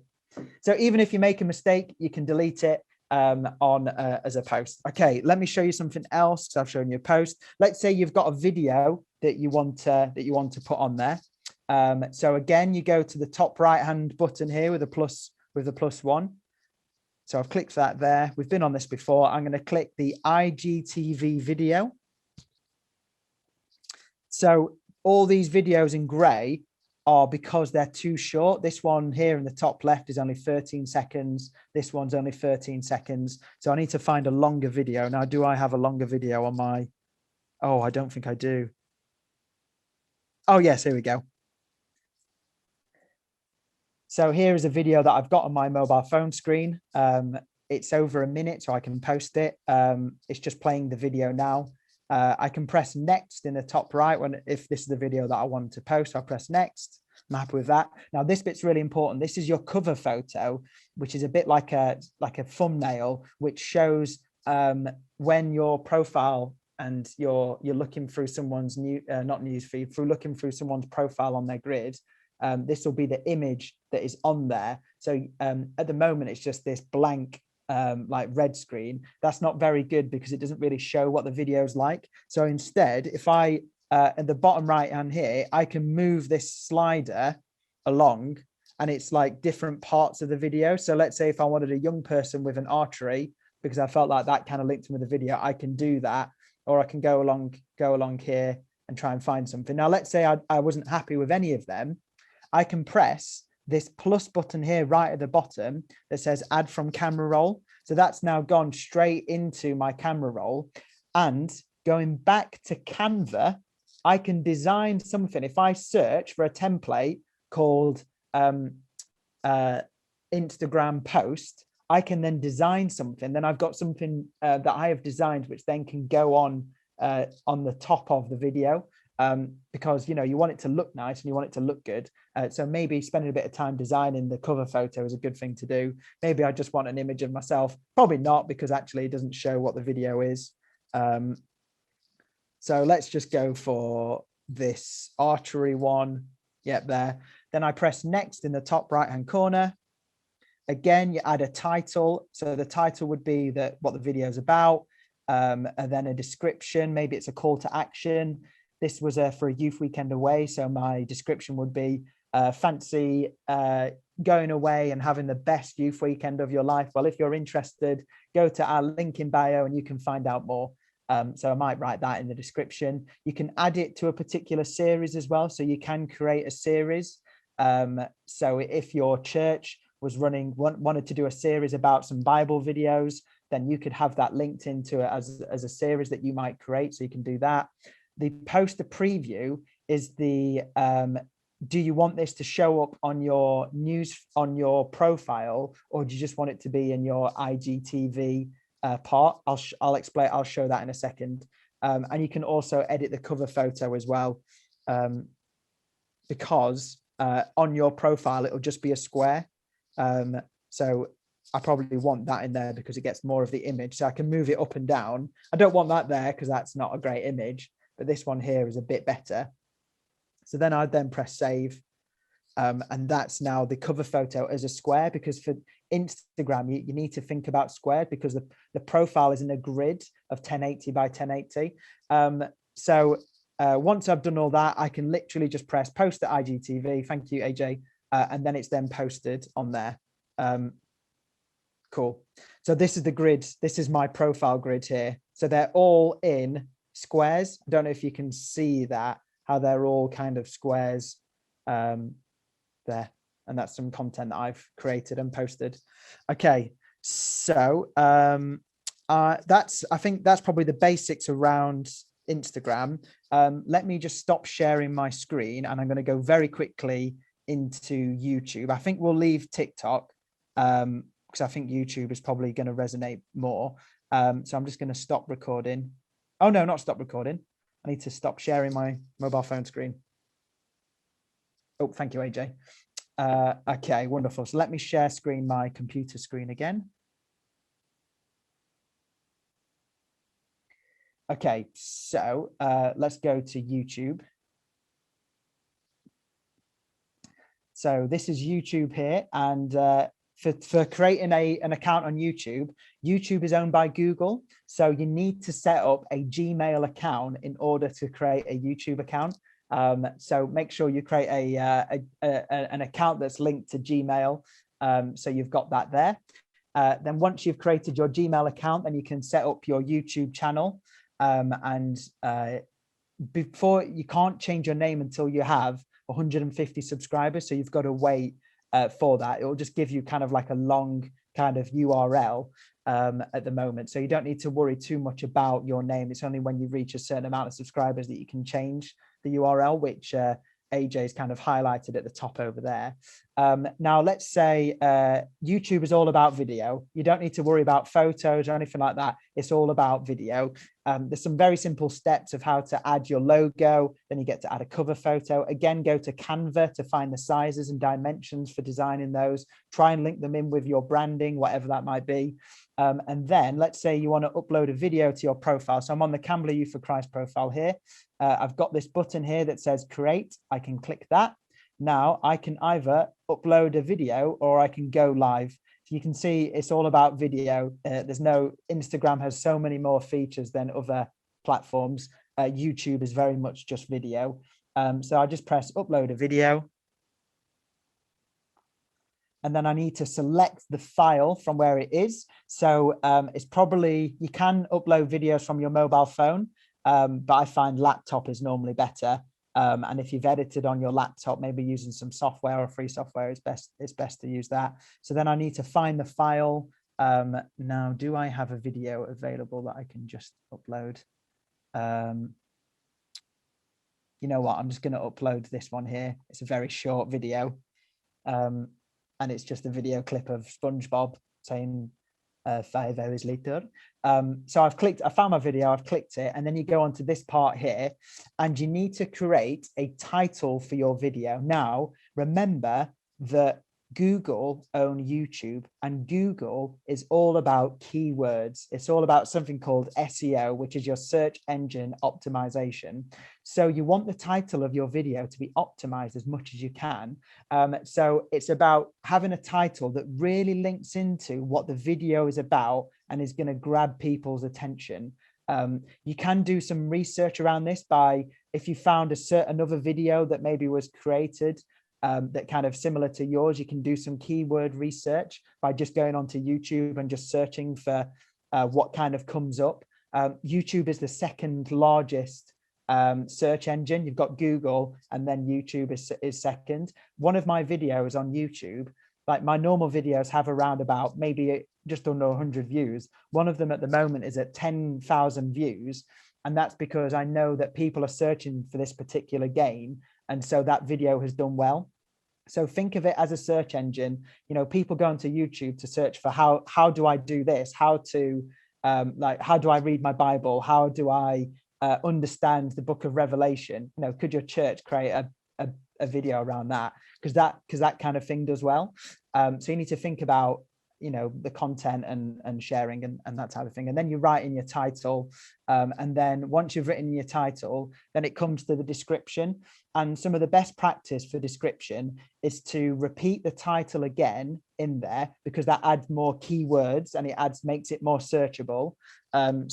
So even if you make a mistake, you can delete it as a post. Okay, let me show you something else because I've shown you a post. Let's say you've got a video that you want to put on there. So again, you go to the top right hand button here with the plus one. So I've clicked that there. We've been on this before. I'm going to click the IGTV video. So all these videos in gray are because they're too short. This one here in the top left is only 13 seconds. This one's only 13 seconds. So I need to find a longer video. Now, do I have a longer video on my... Oh, I don't think I do. Oh, yes, here we go. So here is a video that I've got on my mobile phone screen. It's over a minute, so I can post it. It's just playing the video now. I can press next in the top right if this is the video that I want to post. I'll press next. I'm happy with that. Now this bit's really important. This is your cover photo, which is a bit like a thumbnail, which shows when your profile and you're looking through someone's looking through someone's profile on their grid. This will be the image that is on there. So at the moment, it's just this blank like red screen. That's not very good because it doesn't really show what the video is like. So instead, if I at the bottom right hand here, I can move this slider along and it's like different parts of the video. So let's say if I wanted a young person with an archery, because I felt like that kind of linked in with the video, I can do that. Or I can go along here and try and find something. Now, let's say I wasn't happy with any of them. I can press this plus button here right at the bottom that says add from camera roll. So that's now gone straight into my camera roll. And going back to Canva, I can design something. If I search for a template called Instagram post, I can then design something. Then I've got something that I have designed, which then can go on the top of the video. Because you want it to look nice and you want it to look good. So maybe spending a bit of time designing the cover photo is a good thing to do. Maybe I just want an image of myself. Probably not, because actually it doesn't show what the video is. So let's just go for this archery one. Yep, there. Then I press next in the top right-hand corner. Again, you add a title. So the title would be what the video is about, and then a description. Maybe it's a call to action. This was for a youth weekend away. So my description would be fancy going away and having the best youth weekend of your life. Well, if you're interested, go to our link in bio and you can find out more. So I might write that in the description. You can add it to a particular series as well. So you can create a series. So if your church was wanted to do a series about some Bible videos, then you could have that linked into it as a series that you might create. So you can do that. The poster preview is the do you want this to show up on your news, on your profile, or do you just want it to be in your IGTV part? I'll explain. I'll show that in a second. And you can also edit the cover photo as well, because on your profile it'll just be a square. So I probably want that in there because it gets more of the image. So I can move it up and down. I don't want that there because that's not a great image, but this one here is a bit better. So then I'd then press save. And that's now the cover photo as a square, because for Instagram, you need to think about squares because the profile is in a grid of 1080 by 1080. Once I've done all that, I can literally just press post to IGTV. Thank you, AJ. And then it's then posted on there. Cool. So this is the grid. This is my profile grid here. So they're all in squares. I don't know if you can see that, how they're all kind of squares there. And that's some content that I've created and posted. Okay. So I think that's probably the basics around Instagram. Let me just stop sharing my screen and I'm going to go very quickly into YouTube. I think we'll leave TikTok because I think YouTube is probably going to resonate more. So I'm just going to stop recording. Oh, no, not stop recording. I need to stop sharing my mobile phone screen. Oh, thank you, AJ. Okay, wonderful. So let me share screen, my computer screen again. Okay, so let's go to YouTube. So this is YouTube here, and for creating an account on YouTube, YouTube is owned by Google. So you need to set up a Gmail account in order to create a YouTube account. So make sure you create an account that's linked to Gmail. So you've got that there. Then once you've created your Gmail account, then you can set up your YouTube channel. Before, you can't change your name until you have 150 subscribers. So you've got to wait for that. It will just give you kind of like a long kind of URL at the moment. So you don't need to worry too much about your name. It's only when you reach a certain amount of subscribers that you can change the URL, which AJ's kind of highlighted at the top over there. Now, let's say YouTube is all about video. You don't need to worry about photos or anything like that. It's all about video. There's some very simple steps of how to add your logo. Then you get to add a cover photo. Again, go to Canva to find the sizes and dimensions for designing those. Try and link them in with your branding, whatever that might be. And then let's say you want to upload a video to your profile. So I'm on the Campbell Youth for Christ profile here. I've got this button here that says create. I can click that. Now I can either upload a video or I can go live. So you can see it's all about video. Instagram has so many more features than other platforms. YouTube is very much just video. So I just press upload a video. And then I need to select the file from where it is. So it's probably, you can upload videos from your mobile phone, but I find laptop is normally better. And if you've edited on your laptop, maybe using some software or free software, it's best to use that. So then I need to find the file. Now, do I have a video available that I can just upload? You know what? I'm just going to upload this one here. It's a very short video. And it's just a video clip of SpongeBob saying 5 hours later. So I found my video, I've clicked it, and then you go on to this part here, and you need to create a title for your video. Now, remember that Google own YouTube, and Google is all about keywords. It's all about something called SEO, which is your search engine optimization. So you want the title of your video to be optimized as much as you can. So it's about having a title that really links into what the video is about and is going to grab people's attention. You can do some research around this by, if you found another video that maybe was created that kind of similar to yours, you can do some keyword research by just going onto YouTube and just searching for what kind of comes up. YouTube is the second largest search engine. You've got Google, and then YouTube is second. One of my videos on YouTube, like my normal videos have around about maybe just under 100 views. One of them at the moment is at 10,000 views. And that's because I know that people are searching for this particular game. And so that video has done well. So think of it as a search engine. You know, people go onto YouTube to search for how do I do this? How to like, how do I read my Bible? How do I understand the book of Revelation? You know, could your church create a video around that? Because that kind of thing does well. So you need to think about, you know, the content and sharing and that type of thing. And then you write in your title. And then once you've written your title, then it comes to the description. And some of the best practice for description is to repeat the title again in there, because that adds more keywords and it makes it more searchable.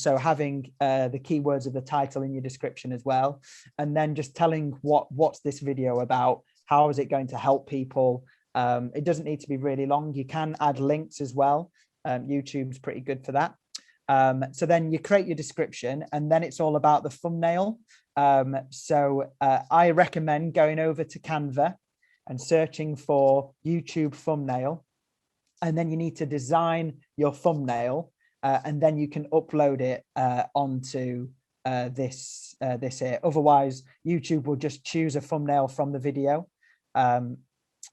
So having the keywords of the title in your description as well, and then just telling what's this video about, how is it going to help people. It doesn't need to be really long. You can add links as well. YouTube's pretty good for that. So then you create your description, and then it's all about the thumbnail. So I recommend going over to Canva and searching for YouTube thumbnail. And then you need to design your thumbnail, and then you can upload it onto this here. Otherwise, YouTube will just choose a thumbnail from the video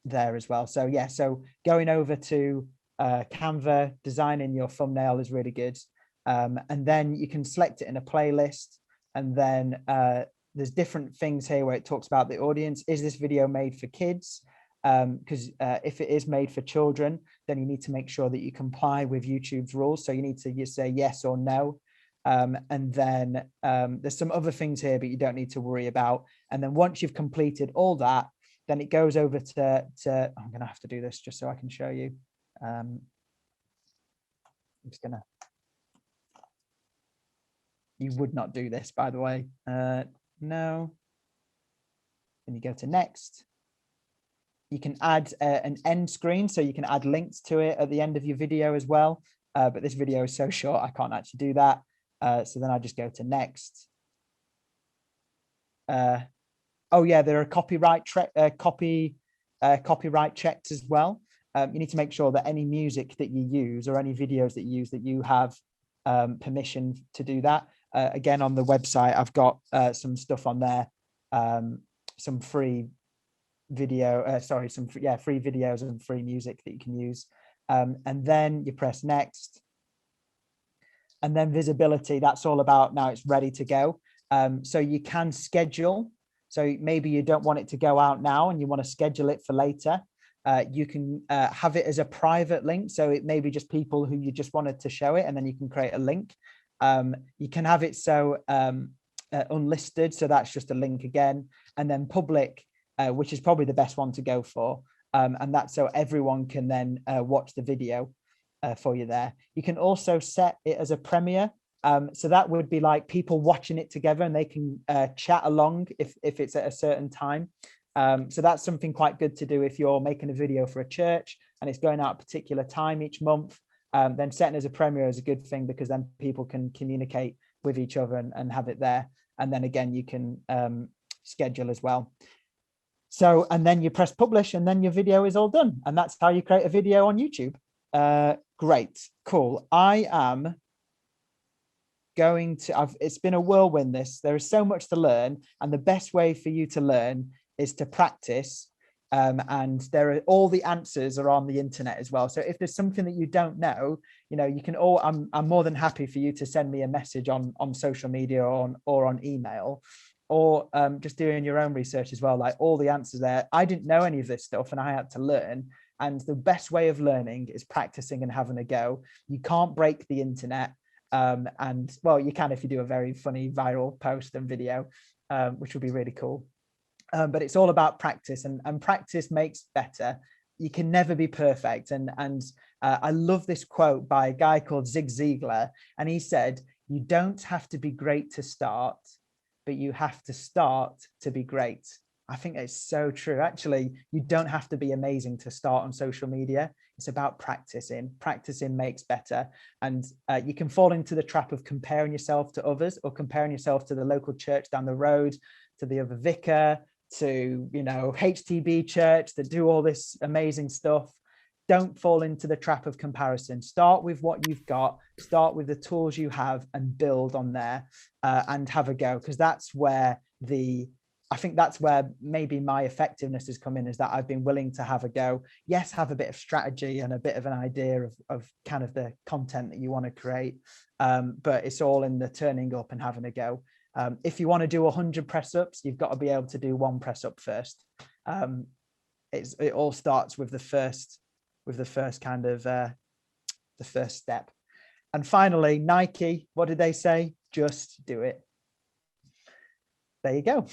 there as well. So yeah, so going over to Canva, designing your thumbnail is really good. And then you can select it in a playlist. And then there's different things here where it talks about the audience. Is this video made for kids? Because if it is made for children, then you need to make sure that you comply with YouTube's rules. So you need to say yes or no. And then there's some other things here, but you don't need to worry about. And then once you've completed all that, then it goes over to I'm going to have to do this just so I can show you. I'm just going to, you would not do this, by the way. No. Then you go to next. You can add an end screen, so you can add links to it at the end of your video as well. But this video is so short, I can't actually do that. So then I just go to next. Oh yeah, there are copyright checks as well. You need to make sure that any music that you use or any videos that you use, that you have permission to do that. Again, on the website, I've got some stuff on there, some free video, free videos and free music that you can use. And then you press next. And then visibility, that's all about now it's ready to go. So you can schedule. So maybe you don't want it to go out now and you want to schedule it for later. You can have it as a private link. So it may be just people who you just wanted to show it, and then you can create a link. You can have it so unlisted. So that's just a link again. And then public, which is probably the best one to go for. And that's so everyone can then watch the video for you there. You can also set it as a premiere. So that would be like people watching it together, and they can chat along if it's at a certain time. So that's something quite good to do if you're making a video for a church and it's going out at a particular time each month. Then setting as a premiere is a good thing, because then people can communicate with each other and have it there. And then again, you can schedule as well. So, and then you press publish, and then your video is all done. And that's how you create a video on YouTube. Great, cool. I am going to, it's been a whirlwind this. There is so much to learn, and the best way for you to learn is to practice. And there are all the answers are on the internet as well. So if there's something that you don't know, you know, you can all, I'm more than happy for you to send me a message on social media or on email, or just doing your own research as well. Like, all the answers there. I didn't know any of this stuff and I had to learn. And the best way of learning is practicing and having a go. You can't break the internet. And well, you can if you do a very funny viral post and video, which would be really cool. But it's all about practice, and practice makes better. You can never be perfect. And I love this quote by a guy called Zig Ziglar. And he said, you don't have to be great to start, but you have to start to be great. I think it's so true. Actually, you don't have to be amazing to start on social media. It's about practicing. Practicing makes better. And you can fall into the trap of comparing yourself to others, or comparing yourself to the local church down the road, to the other vicar, to, you know, HTB church that do all this amazing stuff. don't fall into the trap of comparison. Start with what you've got, start with the tools you have, and build on there, and have a go. Because I think that's where maybe my effectiveness has come in, is that I've been willing to have a go. Yes, have a bit of strategy and a bit of an idea of kind of the content that you want to create. But it's all in the turning up and having a go. If you want to do 100 press ups, you've got to be able to do one press up first. It all starts with the first kind of the first step. And finally, Nike, what did they say? Just do it. There you go.